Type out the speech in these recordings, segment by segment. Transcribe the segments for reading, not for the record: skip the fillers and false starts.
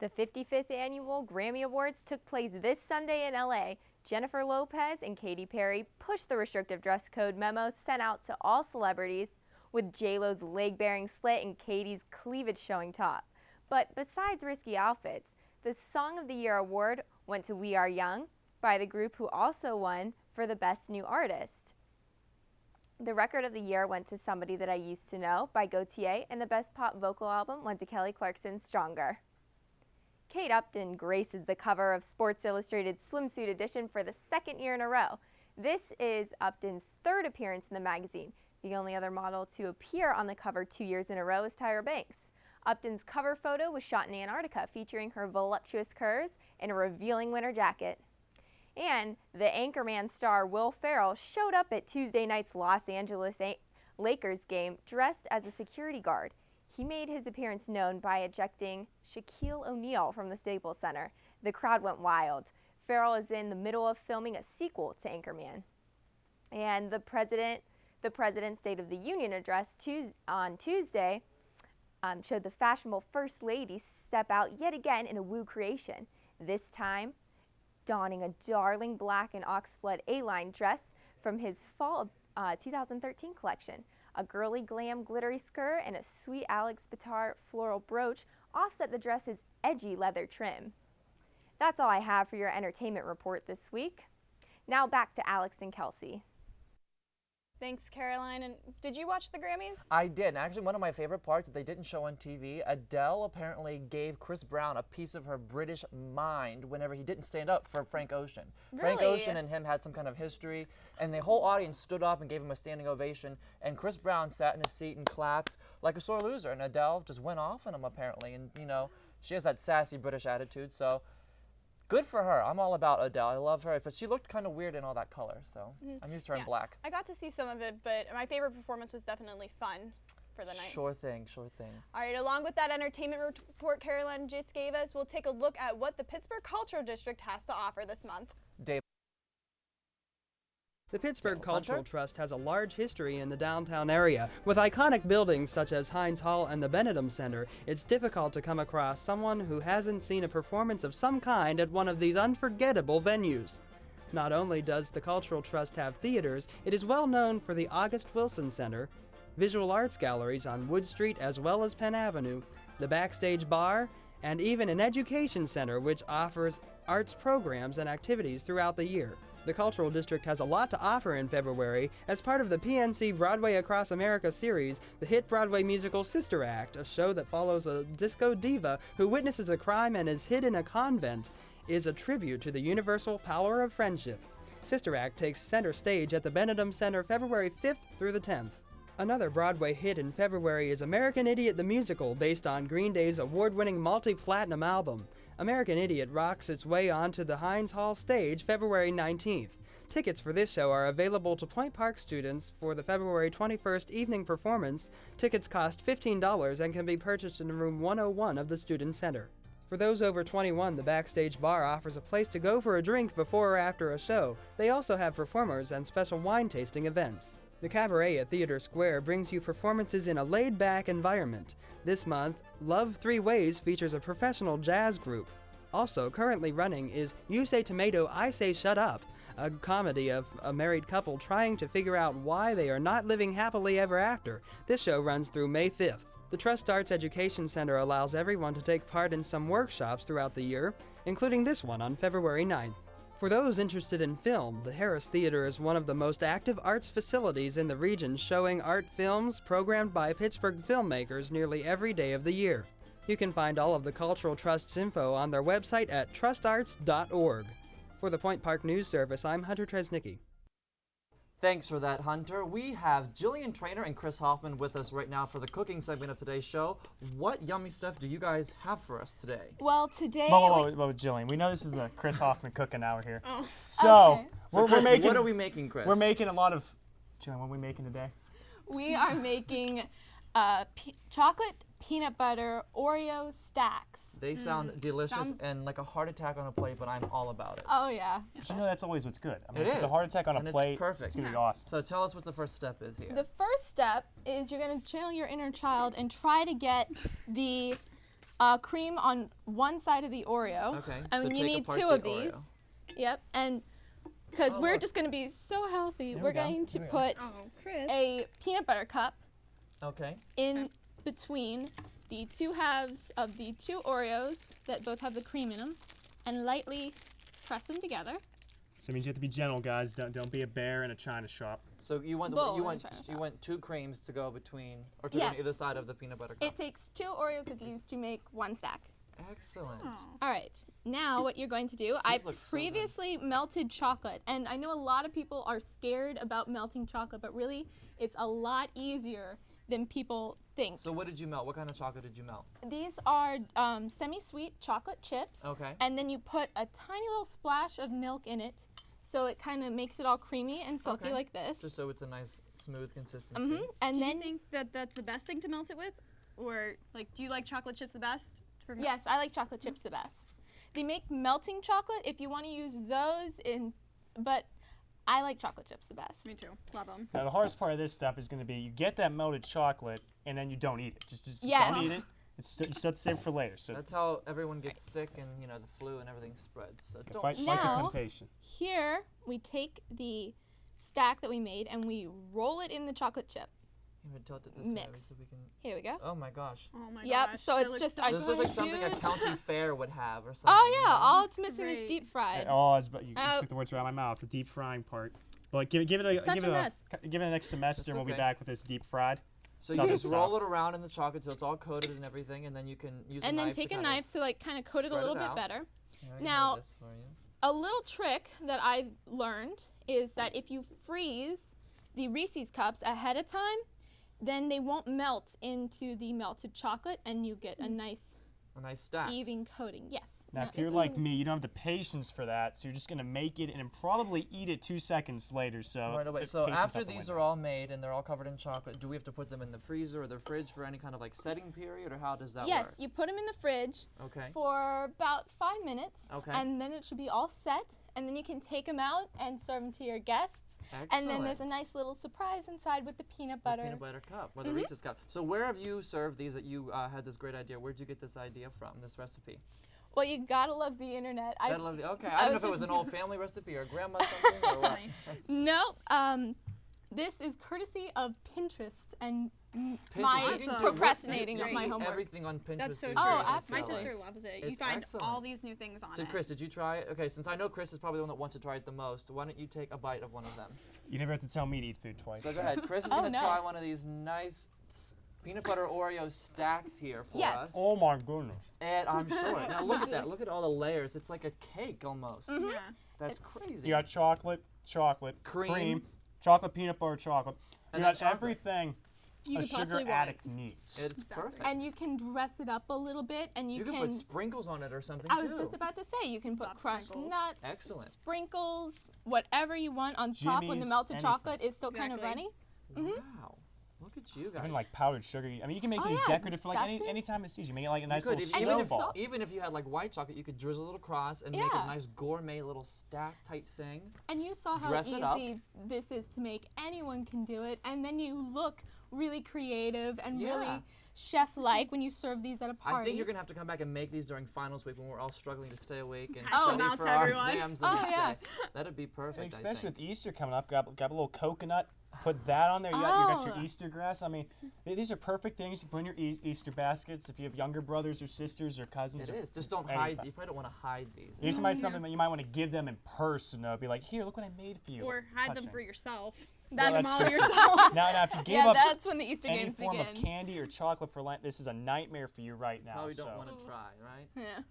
The 55th Annual Grammy Awards took place this Sunday in LA. Jennifer Lopez and Katy Perry pushed the restrictive dress code memo sent out to all celebrities, with J-Lo's leg-bearing slit and Katy's cleavage showing top. But besides risky outfits, the Song of the Year award went to We Are Young by the group, who also won for the Best New Artist. The Record of the Year went to Somebody That I Used to Know by Gautier, and the Best Pop Vocal Album went to Kelly Clarkson's Stronger. Kate Upton graces the cover of Sports Illustrated Swimsuit Edition for the second year in a row. This is Upton's third appearance in the magazine. The only other model to appear on the cover 2 years in a row is Tyra Banks. Upton's cover photo was shot in Antarctica, featuring her voluptuous curves in a revealing winter jacket. And the Anchorman star Will Ferrell showed up at Tuesday night's Los Angeles Lakers game dressed as a security guard. He made his appearance known by ejecting Shaquille O'Neal from the Staples Center. The crowd went wild. Ferrell is in the middle of filming a sequel to Anchorman. And the President's State of the Union address on Tuesday showed the fashionable First Lady step out yet again in a Woo creation, this time donning a darling black and ox-blood A-line dress from his fall 2013 collection. A girly glam glittery skirt and a sweet Alex Bitar floral brooch offset the dress's edgy leather trim. That's all I have for your entertainment report this week. Now back to Alex and Kelsie. Thanks, Caroline. And did you watch the Grammys? I did. And actually, one of my favorite parts that they didn't show on TV, Adele apparently gave Chris Brown a piece of her British mind whenever he didn't stand up for Frank Ocean. Really? Frank Ocean and him had some kind of history, and the whole audience stood up and gave him a standing ovation, and Chris Brown sat in his seat and clapped like a sore loser, and Adele just went off on him apparently. And, you know, she has that sassy British attitude, so good for her. I'm all about Adele. I love her, but she looked kind of weird in all that color, so I'm used to her in black. I got to see some of it, but my favorite performance was definitely Fun for the night. Sure thing, sure thing. All right, along with that entertainment report Caroline just gave us, we'll take a look at what the Pittsburgh Cultural District has to offer this month. The Pittsburgh Cultural Trust has a large history in the downtown area. With iconic buildings such as Heinz Hall and the Benedum Center, it's difficult to come across someone who hasn't seen a performance of some kind at one of these unforgettable venues. Not only does the Cultural Trust have theaters, it is well known for the August Wilson Center, visual arts galleries on Wood Street as well as Penn Avenue, the Backstage Bar, and even an education center which offers arts programs and activities throughout the year. The Cultural District has a lot to offer in February. As part of the PNC Broadway Across America series, the hit Broadway musical Sister Act, a show that follows a disco diva who witnesses a crime and is hid in a convent, is a tribute to the universal power of friendship. Sister Act takes center stage at the Benedum Center February 5th through the 10th. Another Broadway hit in February is American Idiot the Musical, based on Green Day's award-winning multi-platinum album. American Idiot rocks its way onto the Heinz Hall stage February 19th. Tickets for this show are available to Point Park students for the February 21st evening performance. Tickets cost $15 and can be purchased in room 101 of the Student Center. For those over 21, the Backstage Bar offers a place to go for a drink before or after a show. They also have performers and special wine tasting events. The Cabaret at Theater Square brings you performances in a laid-back environment. This month, Love Three Ways features a professional jazz group. Also currently running is You Say Tomato, I Say Shut Up, a comedy of a married couple trying to figure out why they are not living happily ever after. This show runs through May 5th. The Trust Arts Education Center allows everyone to take part in some workshops throughout the year, including this one on February 9th. For those interested in film, the Harris Theater is one of the most active arts facilities in the region, showing art films programmed by Pittsburgh filmmakers nearly every day of the year. You can find all of the Cultural Trust's info on their website at trustarts.org. For the Point Park News Service, I'm Hunter Tresnicky. Thanks for that, Hunter. We have Jillian, Traynor, and Chris Hoffman with us right now for the cooking segment of today's show. What yummy stuff do you guys have for us today? Well, today... Whoa, Jillian. We know this is the Chris Hoffman cooking hour here. Oh. So, okay. we're making... What are we making, Chris? We're making a lot of... Jillian, what are we making today? We are making chocolate peanut butter Oreo stacks. They sound delicious and like a heart attack on a plate, but I'm all about it. Oh, yeah. But you know that's always what's good. I mean, It if it's a is. heart attack on a And plate, it's perfect. it's going to be awesome. So tell us what the first step is here. The first step is you're going to channel your inner child and try to get the cream on one side of the Oreo. Okay, And so you take need apart 2 the of Oreo. these. Yep, and because Oh, we're look. just going to be so healthy, There we're we go. going to There we go. put Oh, Chris. a peanut butter cup Okay. in between the 2 halves of the 2 Oreos that both have the cream in them, and lightly press them together. So it means you have to be gentle, guys. Don't be a bear in a china shop. So you want Bowl you and want try to you top. want 2 creams to go between or to go on Yes. either side of the peanut butter cup. It takes 2 Oreo cookies to make 1 stack. Excellent. All right, now what you're going to do, I look so good. previously melted chocolate, and I know a lot of people are scared about melting chocolate, but really it's a lot easier than people think. So what did you melt? What kind of chocolate did you melt? These are semi-sweet chocolate chips, Okay. and then you put a tiny little splash of milk in it, so it kind of makes it all creamy and silky Okay. like this. Just so it's a nice smooth consistency. And do then you think that that's the best thing to melt it with? Or, like, do you like chocolate chips the best? yes, I like chocolate chips the best. They make melting chocolate if you want to use those but I like chocolate chips the best. Me too. Love them. Now the hardest part of this stuff is going to be you get that melted chocolate and then you don't eat it. Just Yes. don't eat it. You still have to save it for later. So That's how everyone gets sick and the flu and everything spreads. So don't fight the Now- temptation. Here we take the stack that we made and we roll it in the chocolate chip. You would tilt it this Mix. way so we can. Here we go. Oh my gosh. Oh my Yep, gosh. so that it's looks just so our This good. looks like something a huge- county fair would have or something. Oh you yeah, know? all it's missing is Great. deep fried. Oh, you Oh. took the words right out of my mouth. The deep frying part. But give it Such a mess. give it next semester, and we'll be okay. back with this deep fried. So Southern you just style. roll it around in the chocolate till it's all coated and everything, and then you can use And a then knife take to a kind knife of to like kind of coat it a spread little it bit out. better. I already Now- made this for you. A little trick that I've learned is that if you freeze the Reese's cups ahead of time, then they won't melt into the melted chocolate and you get a nice A nice stack. even coating. Yes. Now, Now, if you're like me, you don't have the patience for that, so you're just gonna make it and then probably eat it 2 seconds later. So Right away. the So patience after out the these window. are all made and they're all covered in chocolate, do we have to put them in the freezer or the fridge for any kind of like setting period, or how does that yes, work? you put them in the fridge Okay. for about 5 minutes. Okay. And then it should be all set. And then you can take them out and serve them to your guests. Excellent. And then there's a nice little surprise inside with the peanut butter. The peanut butter cup or the Reese's cup. So where have you served these that you had this great idea? Where'd you get this idea from, this recipe? Well, you gotta love the internet. Okay, I don't know I if was it was just- an old family recipe or grandma something or what. No, this is courtesy of Pinterest and Pinterest. my You can do procrastinating you of can my do homework. everything on Pinterest. That's so these true. Oh, days, I absolutely. My feel sister like. loves it. It's You find excellent. all these new things on Did it. Chris, did you try it? Okay, since I know Chris is probably the one that wants to try it the most, why don't you take a bite of one of them? You never have to tell me to eat food twice. So go ahead. Chris is Oh, going to no. try one of these nice peanut butter Oreo stacks here for Yes. us. Oh my goodness. And I'm sure. Now look at that. Look at all the layers. It's like a cake almost. Mm-hmm. Yeah. That's crazy. You got chocolate, Cream. chocolate, peanut butter, chocolate. And You then got chocolate. everything You a could sugar possibly want. addict needs. It's perfect. And you can dress it up a little bit, and you you can put sprinkles on it or something I too. was just about to say you can put Love crushed sprinkles. nuts, Excellent. sprinkles, whatever you want on top when the Jimmies, melted anything. chocolate is still kind of Exactly. runny. Wow. Look at you guys. Even like powdered sugar. I mean, you can make Oh, these yeah, decorative for like dusted. any time of season. You make it like a nice You could, little if- even snowball. so- even if you had like white chocolate, you could drizzle it across and make it Yeah. a nice gourmet little stack type thing. And you saw how Dress it up. easy this is to make. Anyone can do it, and then you look really creative and Yeah. really chef-like when you serve these at a party. I think you're gonna have to come back and make these during finals week when we're all struggling to stay awake and Oh, study amounts for our everyone. exams the Oh, next yeah. day. That'd be And perfect. I especially think. with Easter coming up, got a little coconut. Put that on there. You got your Oh. Easter grass. I mean, these are perfect things to put in your Easter baskets if you have younger brothers or sisters or cousins. It or is. Just don't hide. anything. You probably don't want to hide these. These might be something that you might want to give them in person. Though. Be like, here, look what I made for you. Or hide them Touching. for yourself. Well, That's that's all true. yourself. Now, if you gave Yeah, up that's when the Easter any games form begin. of candy or chocolate for Lent, this is a nightmare for you right now. Probably so don't want to try, right? Yeah.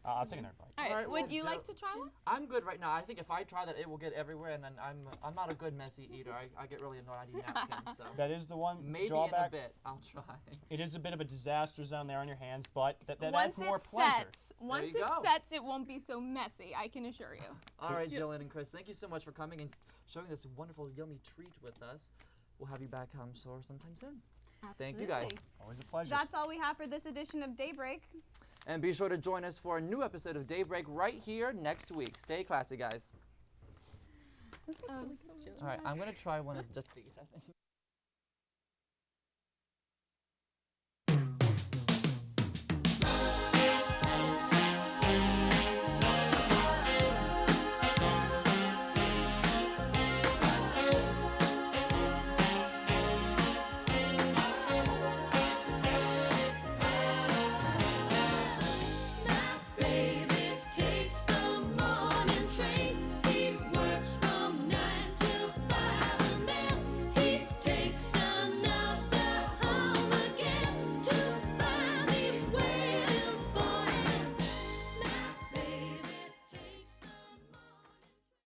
I'll take another bite. All right. All right, Would well, you Jill- like to try one? I'm good right now. I think if I try that, it will get everywhere, and then I'm not a good messy eater. I get really annoyed. I need napkins. So That is the one maybe drawback. in a bit I'll try. It is a bit of a disaster zone there on your hands, but that Once adds more it pleasure. sets, once you it go. sets, it won't be so messy. I can assure you. All right, Jillian and Chris, thank you so much for coming and showing this wonderful, yummy treat with us. We'll have you back, I'm sure, sometime soon. Thank you, guys. Absolutely. Always a pleasure. That's all we have for this edition of Daybreak. And be sure to join us for a new episode of Daybreak right here next week. Stay classy, guys. All right, I'm going to try one of just these, I think.